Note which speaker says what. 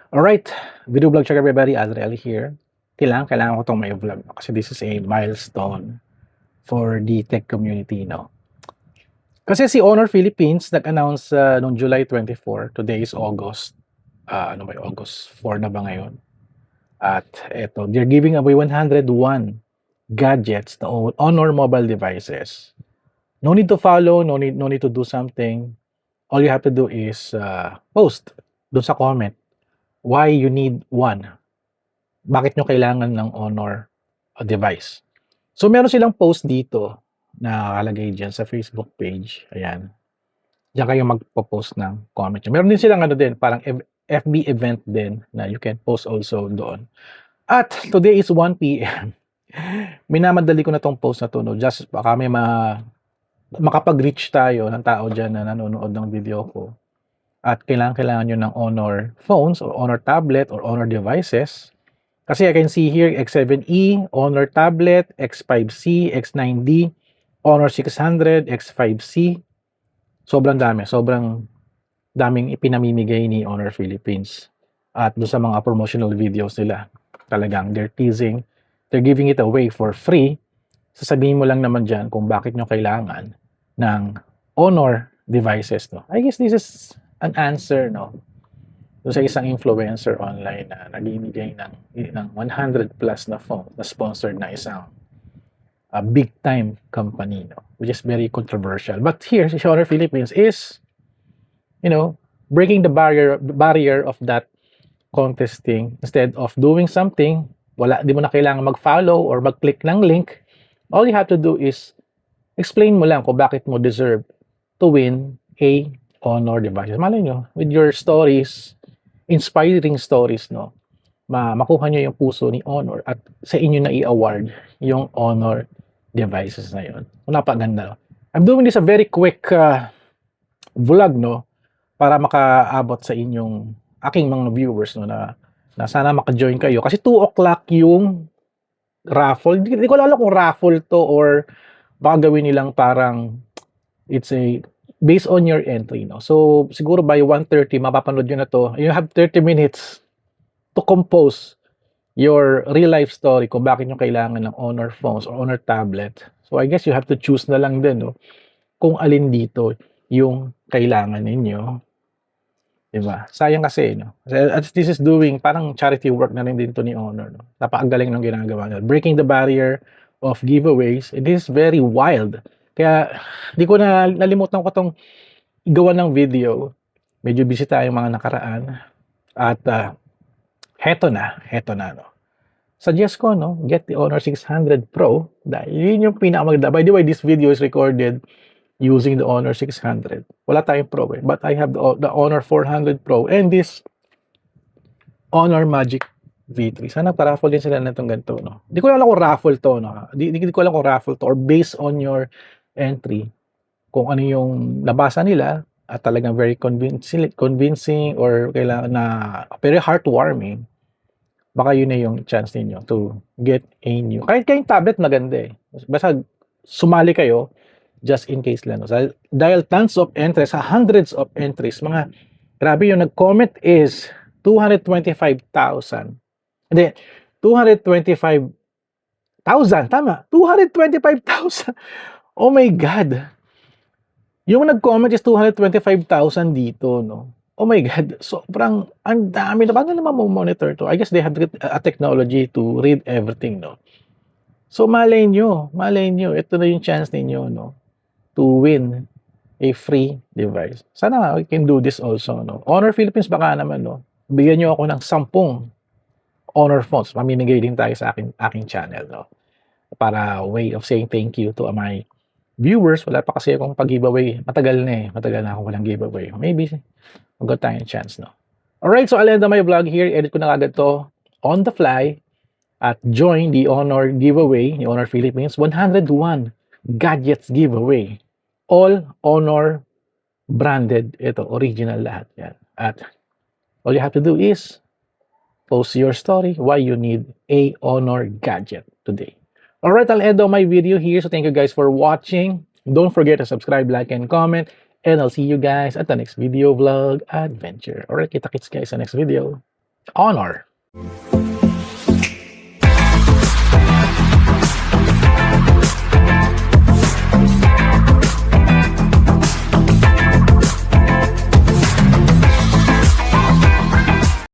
Speaker 1: Alright, video vlog check everybody, Adriel here. Kailangan ko itong may vlog kasi this is a milestone for the tech community, no? Kasi si Honor Philippines nag-announce noong July 24, today is August, August 4 na ba ngayon? At eto, they're giving away 101 gadgets na Honor mobile devices. No need to follow, no need to do something. All you have to do is post doon sa comment why you need one. Bakit nyo kailangan ng Honor device? So, meron silang post dito na nakalagay dyan sa Facebook page. Ayan. Diyan kayo magpo-post ng comment. Meron din silang parang FB event din na you can post also doon. At today is 1 p.m. Minamadali ko na tong post na to, no? Just baka may makapag-reach tayo ng tao dyan na nanonood ng video ko. At kailangan nyo ng Honor phones or Honor tablet or Honor devices. Kasi I can see here X7E, Honor tablet, X5C, X9D, Honor 600, X5C. Sobrang daming ipinamimigay ni Honor Philippines. At doon sa mga promotional videos nila, talagang they're giving it away for free. Sasabihin mo lang naman dyan kung bakit nyo kailangan ng Honor devices, no? I guess this is an answer, no? So, sa isang influencer online na nagbibigay ng 100 plus na phone na sponsored na isang big time company, no? Which is very controversial. But here, si Honor Philippines is, breaking the barrier of that contesting. Instead of doing something, di mo na kailangan mag-follow or mag-click ng link. All you have to do is explain mo lang kung bakit mo deserve to win a Honor devices. Malay nyo, with your stories, inspiring stories, no, makuha nyo yung puso ni Honor at sa inyo na i-award yung Honor devices na yun. Napakaganda, no? I'm doing this a very quick vlog, no, para makaabot sa aking mga viewers, no, na sana maka-join kayo. Kasi 2 o'clock yung raffle. Hindi ko alam kung raffle to or baka gawin nilang parang it's a based on your entry, no? So, siguro by 1:30, mapapanood nyo na to. You have 30 minutes to compose your real-life story kung bakit nyo kailangan ng Honor phones or Honor tablet. So, I guess you have to choose na lang din, no? Kung alin dito yung kailangan ninyo. Diba? Sayang kasi, no? As this is doing, parang charity work na rin din to ni Honor, no? Napakagaling ng ginagawa nila. Breaking the barrier of giveaways. It is very wild. Kaya, di ko nalimutan ko itong gawa ng video. Medyo busy tayo mga nakaraan. At, heto na, no. Suggest ko, no, get the Honor 600 Pro. Dahil yun yung pinakamaganda. By the way, this video is recorded using the Honor 600. Wala tayong Pro, eh. But I have the Honor 400 Pro and this Honor Magic V3. Sana pa-raffle din sila na itong ganito, no. Di ko alam kung raffle to, no. Di ko alam kung raffle to or based on your entry, kung ano yung nabasa nila at talagang very convincing or kailangan na very heartwarming, baka yun na yung chance ninyo to get a new. Kahit kayong tablet maganda, eh. Basta sumali kayo just in case lang. So, dahil tons of entries, hundreds of entries, mga grabe yung nag-comment is 225,000. Hindi, 225,000, tama, 225,000. Oh my God. Yung nag-comment is 225,000 dito, no? Oh my God. Sobrang, ang dami na. Paano naman monitor to? I guess they have a technology to read everything, no? So, malay nyo. Ito na yung chance ninyo, no? To win a free device. Sana we can do this also, no? Honor Philippines, baka naman, no? Bigyan nyo ako ng 10 Honor phones. Mamimigay din tayo sa aking channel, no? Para way of saying thank you to my viewers. Wala pa kasi akong pag-giveaway. Matagal na ako walang giveaway. Maybe magod tayong chance, no? Alright, so I'll end my vlog here. Edit ko na agad to on the fly at join the Honor giveaway ni Honor Philippines 101 gadgets giveaway. All Honor branded. Ito, original lahat yan. At all you have to do is post your story why you need a Honor gadget today. Alright, I'll end my video here. So thank you guys for watching. Don't forget to subscribe, like, and comment. And I'll see you guys at the next video vlog adventure. Alright, kita-kits guys sa next video. Honor.